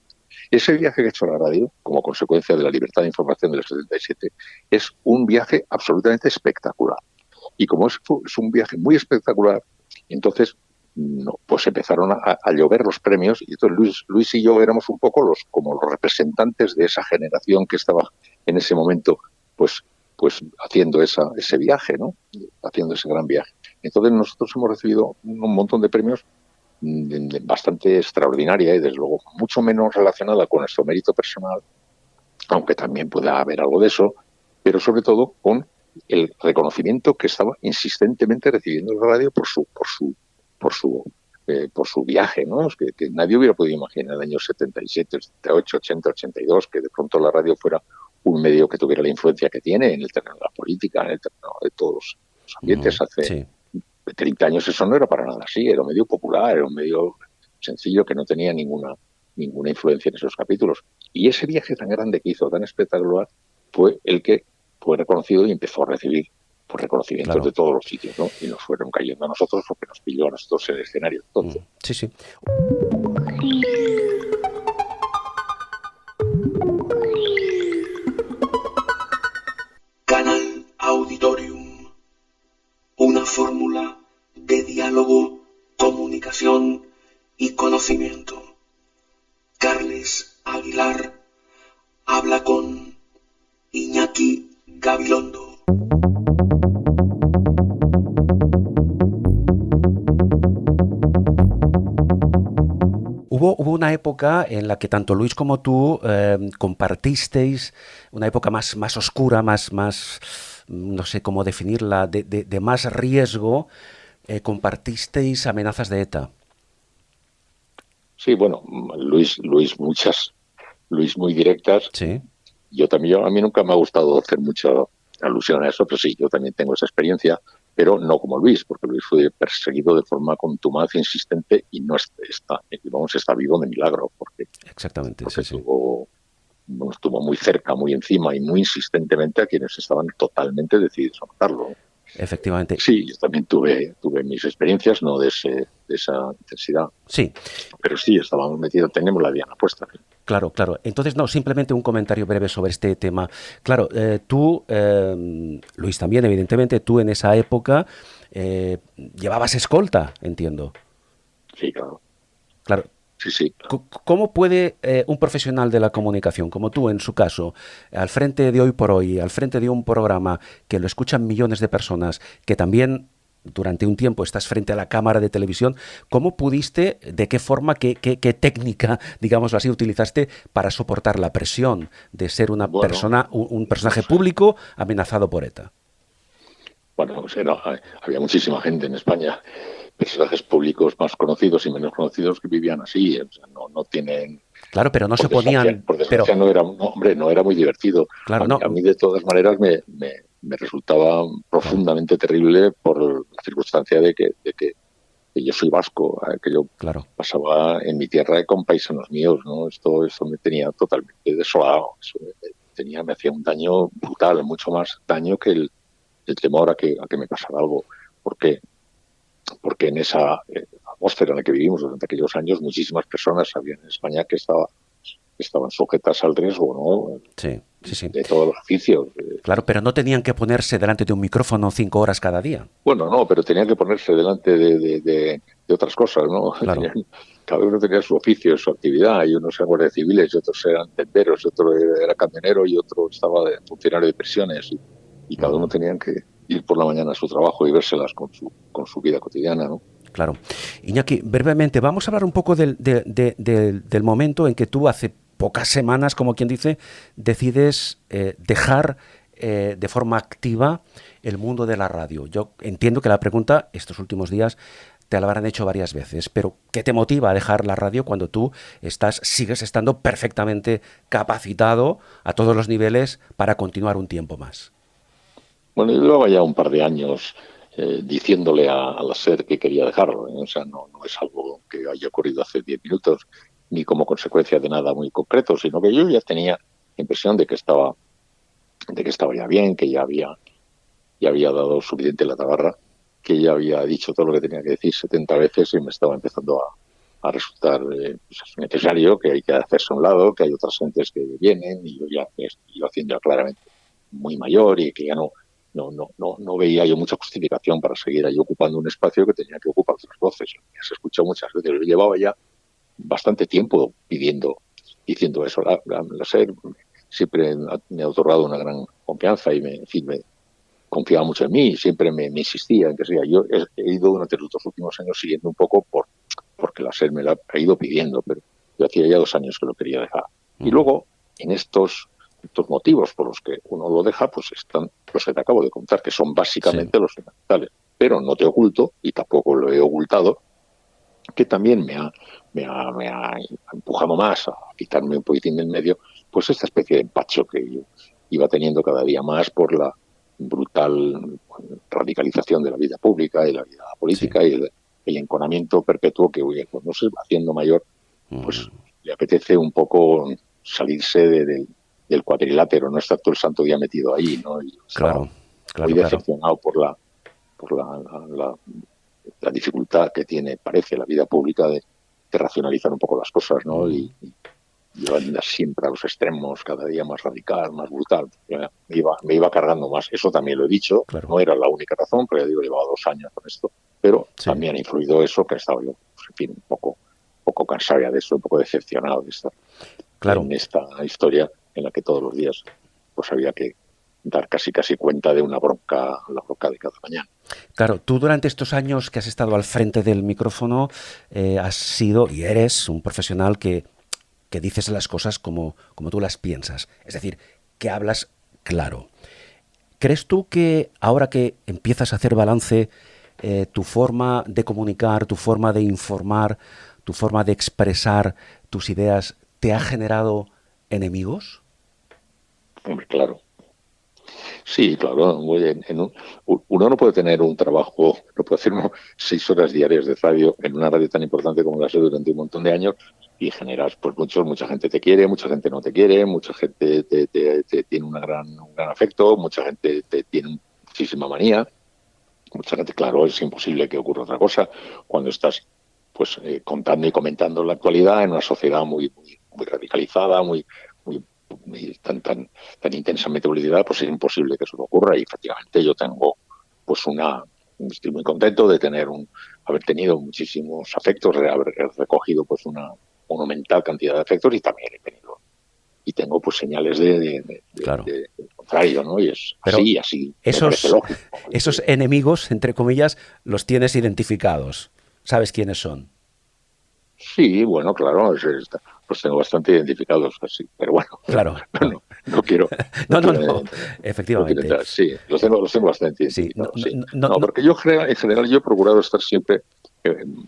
Ese viaje que ha hecho la radio, como consecuencia de la libertad de información del 77, es un viaje absolutamente espectacular. Y como es un viaje muy espectacular, entonces pues empezaron a llover los premios, y entonces Luis y yo éramos un poco como los representantes de esa generación que estaba en ese momento pues haciendo ese viaje, ¿no? Haciendo ese gran viaje. Entonces nosotros hemos recibido un montón de premios bastante extraordinaria y desde luego mucho menos relacionada con nuestro mérito personal, aunque también pueda haber algo de eso, pero sobre todo con el reconocimiento que estaba insistentemente recibiendo la radio por su viaje, ¿no? Es que nadie hubiera podido imaginar en el año 77, 78, 80, 82 que de pronto la radio fuera un medio que tuviera la influencia que tiene en el terreno de la política, en el terreno de todos los ambientes. Hace 30 años eso no era para nada así, era un medio popular, era un medio sencillo que no tenía ninguna influencia en esos capítulos. Y ese viaje tan grande que hizo, tan espectacular, fue el que fue reconocido y empezó a recibir reconocimientos de todos los sitios, ¿no? Y nos fueron cayendo a nosotros porque nos pilló a nosotros en el escenario. Entonces, sí, sí. Canal Auditorium. Una fórmula de diálogo, comunicación y conocimiento. Carles Aguilar habla con Iñaki Gabilondo. Hubo una época en la que tanto Luis como tú compartisteis una época más oscura, más no sé cómo definirla, de más riesgo, compartisteis amenazas de ETA. Sí, bueno, Luis muy directas. Sí. A mí nunca me ha gustado hacer mucha alusión a eso, pero sí, yo también tengo esa experiencia, pero no como Luis, porque Luis fue perseguido de forma contumaz e insistente y no está vivo de milagro, porque exactamente, porque sí. Estuvo muy cerca, muy encima y muy insistentemente a quienes estaban totalmente decididos a matarlo. Efectivamente. Sí, yo también tuve mis experiencias, no de esa intensidad. Sí. Pero sí, estábamos metidos, tenemos la diana puesta. Claro. Entonces, no, simplemente un comentario breve sobre este tema. Claro, tú, Luis también, evidentemente, tú en esa época llevabas escolta, entiendo. Sí, claro. Claro. Sí. ¿Cómo puede un profesional de la comunicación, como tú en su caso, al frente de Hoy por Hoy, al frente de un programa que lo escuchan millones de personas, que también durante un tiempo estás frente a la cámara de televisión, ¿cómo pudiste, de qué forma, qué técnica, digámoslo así, utilizaste para soportar la presión de ser una persona, un personaje público amenazado por ETA? Bueno, había muchísima gente en España, personajes públicos más conocidos y menos conocidos que vivían así, o sea, no tienen... Claro, pero no se ponían... Por desgracia no era muy divertido. Claro, a mí de todas maneras me resultaba profundamente terrible por la circunstancia de que yo soy vasco, que yo pasaba en mi tierra con paisanos míos, ¿no? Esto me tenía totalmente desolado, me hacía un daño brutal, mucho más daño que el temor a que me pasara algo. ¿Por qué? Porque en esa atmósfera en la que vivimos durante aquellos años, muchísimas personas sabían en España que estaban sujetas al riesgo, ¿no? Sí. De todos los oficios. Claro, pero no tenían que ponerse delante de un micrófono 5 horas cada día. Bueno, no, pero tenían que ponerse delante de otras cosas, ¿no? Claro. Cada uno tenía su oficio, su actividad, y unos eran guardias civiles, y otros eran tenderos, y otro era camionero, y otro estaba de funcionario de prisiones, y cada uno tenían que ir por la mañana a su trabajo y vérselas con su vida cotidiana, ¿no? Claro. Iñaki, brevemente, vamos a hablar un poco del momento en que tú hace pocas semanas, como quien dice, decides dejar de forma activa el mundo de la radio. Yo entiendo que la pregunta estos últimos días te la habrán hecho varias veces, pero ¿qué te motiva a dejar la radio cuando tú sigues estando perfectamente capacitado a todos los niveles para continuar un tiempo más? Bueno, yo llevaba ya un par de años diciéndole a la SER que quería dejarlo, ¿eh? O sea, no es algo que haya ocurrido hace 10 minutos, ni como consecuencia de nada muy concreto, sino que yo ya tenía la impresión de que estaba ya bien, que ya había dado suficiente la tabarra, que ya había dicho todo lo que tenía que decir 70 veces y me estaba empezando a resultar pues es necesario, que hay que hacerse a un lado, que hay otras gentes que vienen y yo ya iba haciendo ya claramente muy mayor y que ya no veía yo mucha justificación para seguir ahí ocupando un espacio que tenía que ocupar otras voces. Ya se escuchó muchas veces, yo llevaba ya bastante tiempo diciendo eso. La SER siempre me ha otorgado una gran confianza y en fin, me confiaba mucho en mí y siempre me insistía en que sea. Yo he ido durante los 2 últimos años siguiendo un poco porque la SER me la ha ido pidiendo, pero yo hacía ya 2 años que lo quería dejar. Y luego, en estos motivos por los que uno lo deja, pues están los que te acabo de contar, que son básicamente los fundamentales. Pero no te oculto, y tampoco lo he ocultado, que también me ha empujado más a quitarme un poquitín del medio, pues esta especie de empacho que yo iba teniendo cada día más por la brutal radicalización de la vida pública y la vida política y el enconamiento perpetuo que cuando se va haciendo mayor, pues le apetece un poco salirse del cuadrilátero, no estar todo el santo día metido ahí, ¿no? Y muy decepcionado por la dificultad que tiene, parece, la vida pública de racionalizar un poco las cosas, ¿no? Y anda siempre a los extremos, cada día más radical, más brutal. Me iba cargando más. Eso también lo he dicho. No era la única razón, pero ya digo, llevaba 2 años con esto. Pero también ha influido eso, que he estado yo, pues, en fin, un poco cansado ya de eso, un poco decepcionado de estar en esta historia en la que todos los días pues había que dar casi cuenta de la bronca de cada mañana. Claro, tú durante estos años que has estado al frente del micrófono has sido y eres un profesional que dices las cosas como tú las piensas, es decir, que hablas claro. ¿Crees tú que ahora que empiezas a hacer balance, tu forma de comunicar, tu forma de informar, tu forma de expresar tus ideas te ha generado enemigos? Hombre, claro. Sí, claro. Uno no puede tener un trabajo, no puede hacer 6 horas diarias de radio en una radio tan importante como la SER durante un montón de años y generas, pues mucha gente te quiere, mucha gente no te quiere, mucha gente te tiene un gran afecto, mucha gente te tiene muchísima manía, mucha gente, claro, es imposible que ocurra otra cosa cuando estás pues contando y comentando la actualidad en una sociedad muy radicalizada, tan intensamente publicidad, pues es imposible que eso no ocurra y efectivamente yo tengo pues estoy muy contento de haber tenido muchísimos afectos, de haber recogido pues una monumental cantidad de afectos y también tengo pues señales de contrario, ¿no? Y es así. Esos enemigos, entre comillas, los tienes identificados. ¿Sabes quiénes son? Sí, bueno, claro, los tengo bastante identificados, así, pero bueno, claro, no quiero. No, efectivamente. Sí, los tengo bastante identificados. Sí, porque yo en general yo he procurado estar siempre,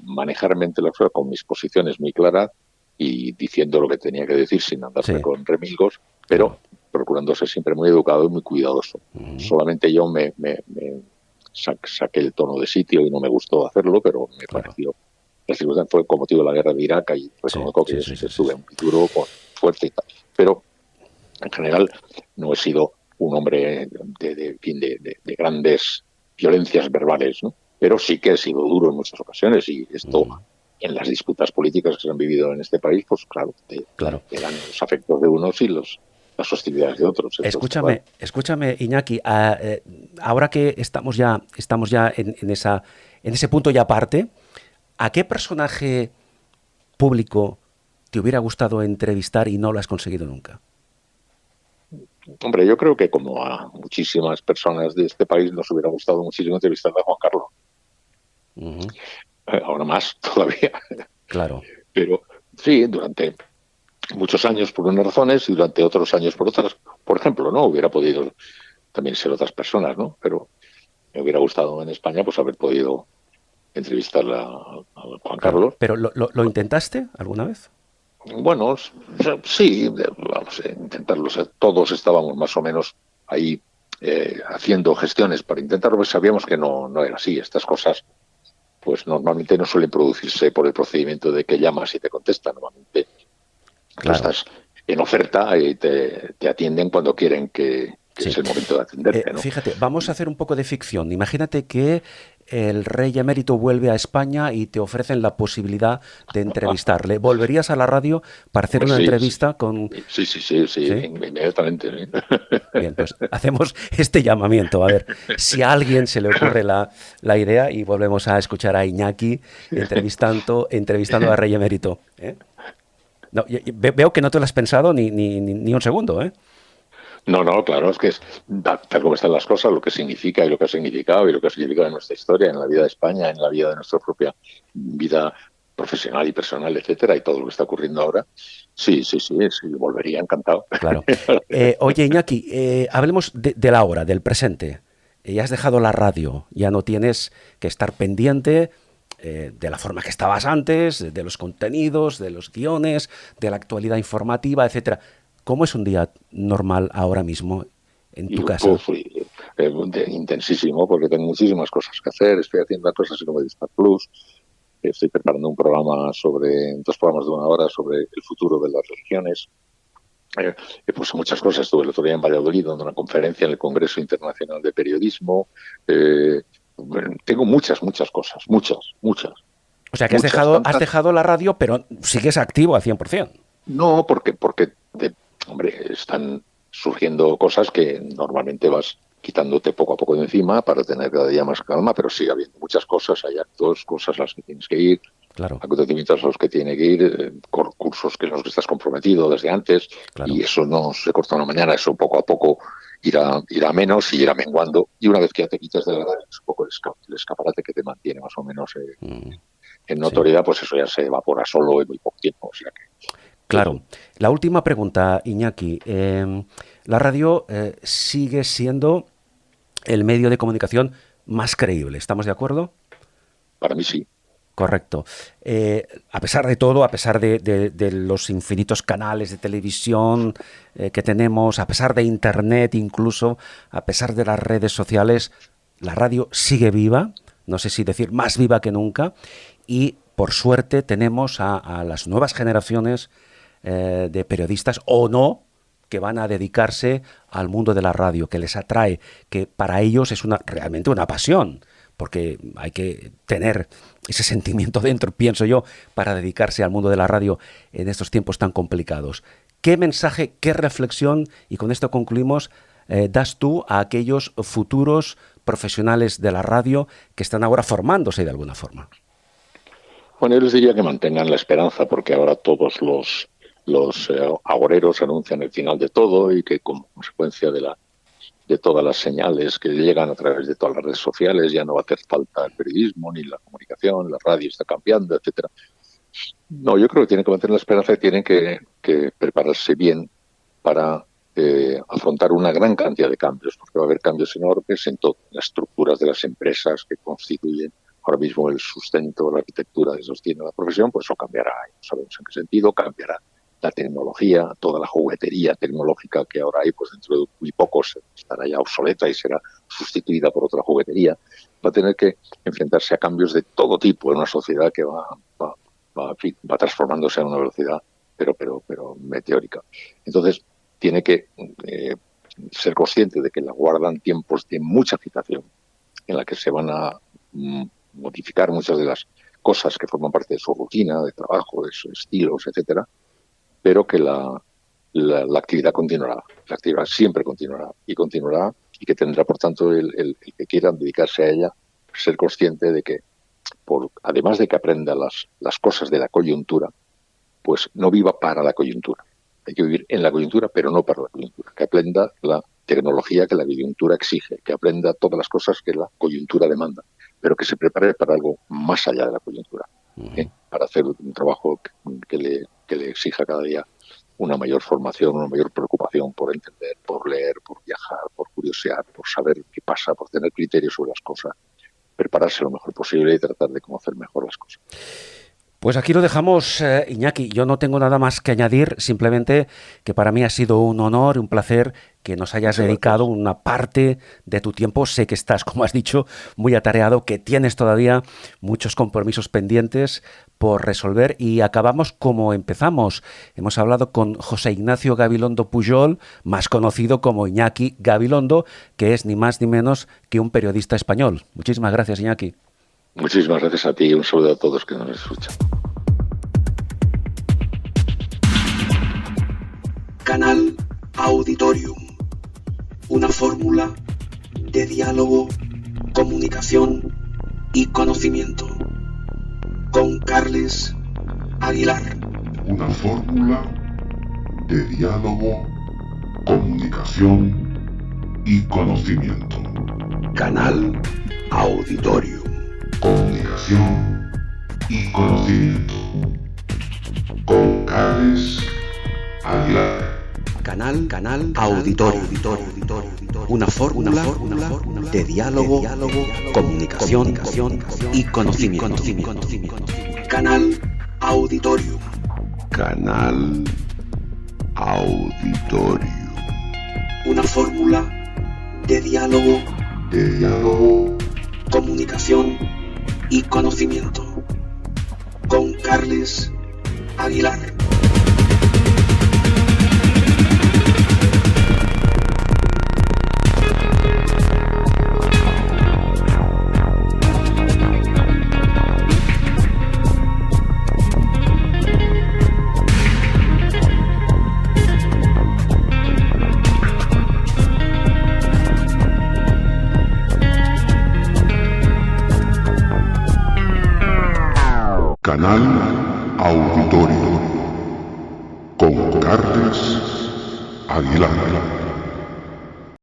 manejar mente la con mis posiciones muy claras y diciendo lo que tenía que decir sin andarse con remilgos, pero procurando ser siempre muy educado y muy cuidadoso. Solamente yo me saqué el tono de sitio y no me gustó hacerlo, pero me pareció. La circunstancia fue con motivo de la guerra de Irak y reconozco que estuve muy duro, fuerte y tal. Pero en general no he sido un hombre de grandes violencias verbales, ¿no? Pero sí que he sido duro en muchas ocasiones y esto en las disputas políticas que se han vivido en este país, pues claro, te dan los afectos de unos y las hostilidades de otros. Escúchame, Iñaki, ahora que estamos ya en ese punto y aparte, ¿a qué personaje público te hubiera gustado entrevistar y no lo has conseguido nunca? Hombre, yo creo que como a muchísimas personas de este país nos hubiera gustado muchísimo entrevistar a Juan Carlos. Ahora más todavía. Claro. Pero sí, durante muchos años por unas razones y durante otros años por otras. Por ejemplo, no hubiera podido también ser otras personas, ¿no? Pero me hubiera gustado en España pues haber podido entrevistar a Juan Claro. Carlos. ¿Pero lo intentaste alguna vez? Bueno, sí, vamos a intentarlo. O sea, todos estábamos más o menos ahí haciendo gestiones para intentarlo, pues sabíamos que no era así. Estas cosas, pues normalmente no suelen producirse por el procedimiento de que llamas y te contestan. Normalmente tú Claro. estás en oferta y te atienden cuando quieren que Sí. es el momento de atenderte, ¿no? Fíjate, vamos a hacer un poco de ficción. Imagínate que el rey emérito vuelve a España y te ofrecen la posibilidad de entrevistarle. ¿Volverías a la radio para hacer Pues una sí, entrevista con... sí, ¿Sí? inmediatamente. ¿Sí? Bien, pues hacemos este llamamiento. A ver si a alguien se le ocurre la idea y volvemos a escuchar a Iñaki entrevistando a Rey Emérito. ¿Eh? No, veo que no te lo has pensado ni un segundo, ¿eh? No, claro, es que es tal como están las cosas, lo que significa y lo que ha significado y lo que ha significado en nuestra historia, en la vida de España, en la vida de nuestra propia vida profesional y personal, etcétera, y todo lo que está ocurriendo ahora. Sí, volvería encantado. Claro. Oye, Iñaki, hablemos de la hora, del presente. Ya has dejado la radio, ya no tienes que estar pendiente de la forma que estabas antes, de los contenidos, de los guiones, de la actualidad informativa, etcétera. ¿Cómo es un día normal ahora mismo en Y tu casa? intensísimo, porque tengo muchísimas cosas que hacer. Estoy haciendo cosas en Movistar Plus. Estoy preparando un programa dos programas de 1 hora sobre el futuro de las religiones. He puesto muchas cosas. Estuve el otro día en Valladolid dando una conferencia en el Congreso Internacional de Periodismo. Tengo muchas cosas, muchas. O sea que has Tantas. dejado la radio, pero sigues activo al 100%. No, hombre, están surgiendo cosas que normalmente vas quitándote poco a poco de encima para tener cada día más calma, pero sigue habiendo muchas cosas, hay actos, cosas a las que tienes que ir, Claro, acontecimientos a los que tienes que ir, cursos que en los que estás comprometido desde antes, claro. y eso no se corta una mañana, eso poco a poco irá menos y irá menguando, y una vez que ya te quitas de la radio, es un poco el escaparate que te mantiene más o menos en notoriedad, sí. Pues eso ya se evapora solo en muy poco tiempo, o sea que... Claro. La última pregunta, Iñaki. La radio sigue siendo el medio de comunicación más creíble, ¿estamos de acuerdo? Para mí sí. Correcto. A pesar de todo, a pesar de los infinitos canales de televisión que tenemos, a pesar de Internet incluso, a pesar de las redes sociales, la radio sigue viva, no sé si decir más viva que nunca, y por suerte tenemos a las nuevas generaciones de periodistas o no que van a dedicarse al mundo de la radio, que les atrae, que para ellos es realmente una pasión, porque hay que tener ese sentimiento dentro, pienso yo, para dedicarse al mundo de la radio en estos tiempos tan complicados. ¿Qué mensaje, qué reflexión, y con esto concluimos, das tú a aquellos futuros profesionales de la radio que están ahora formándose de alguna forma? Bueno, yo les diría que mantengan la esperanza, porque ahora todos los agoreros anuncian el final de todo y que como consecuencia de todas las señales que llegan a través de todas las redes sociales ya no va a hacer falta el periodismo ni la comunicación, la radio está cambiando, etcétera. No, yo creo que tienen que mantener la esperanza y tienen que prepararse bien para afrontar una gran cantidad de cambios, porque va a haber cambios enormes en todas las estructuras de las empresas que constituyen ahora mismo el sustento, la arquitectura que sostiene la profesión, pues eso cambiará. No sabemos en qué sentido, cambiará la tecnología, toda la juguetería tecnológica que ahora hay, pues dentro de muy poco estará ya obsoleta y será sustituida por otra juguetería. Va a tener que enfrentarse a cambios de todo tipo en una sociedad que va transformándose a una velocidad pero meteórica. Entonces, tiene que ser consciente de que le aguardan tiempos de mucha agitación, en la que se van a modificar muchas de las cosas que forman parte de su rutina, de trabajo, de sus estilos, etcétera, pero que la actividad continuará. La actividad siempre continuará, y que tendrá, por tanto, el que quiera dedicarse a ella, ser consciente de que, además de que aprenda las cosas de la coyuntura, pues no viva para la coyuntura. Hay que vivir en la coyuntura, pero no para la coyuntura. Que aprenda la tecnología que la coyuntura exige, que aprenda todas las cosas que la coyuntura demanda, pero que se prepare para algo más allá de la coyuntura, para hacer un trabajo que le exija cada día una mayor formación, una mayor preocupación por entender, por leer, por viajar, por curiosear, por saber qué pasa, por tener criterios sobre las cosas, prepararse lo mejor posible y tratar de conocer mejor las cosas. Pues aquí lo dejamos, Iñaki. Yo no tengo nada más que añadir, simplemente que para mí ha sido un honor, un placer que nos hayas dedicado una parte de tu tiempo. Sé que estás, como has dicho, muy atareado, que tienes todavía muchos compromisos pendientes por resolver y acabamos como empezamos. Hemos hablado con José Ignacio Gabilondo Pujol, más conocido como Iñaki Gabilondo, que es ni más ni menos que un periodista español. Muchísimas gracias, Iñaki. Muchísimas gracias a ti y un saludo a todos que nos escuchan. Canal Auditorium. Una fórmula de diálogo, comunicación y conocimiento. Con Carles Aguilar. Una fórmula de diálogo, comunicación y conocimiento. Canal Auditorium. Comunicación y conocimiento. Con Carles Aguilar. Canal Auditorium. Una fórmula de diálogo, comunicación y conocimiento. Canal Auditorium. Canal Auditorium. Una fórmula de diálogo, comunicación y conocimiento. Con Carles Aguilar. Canal Auditorio con Carles Aguilar.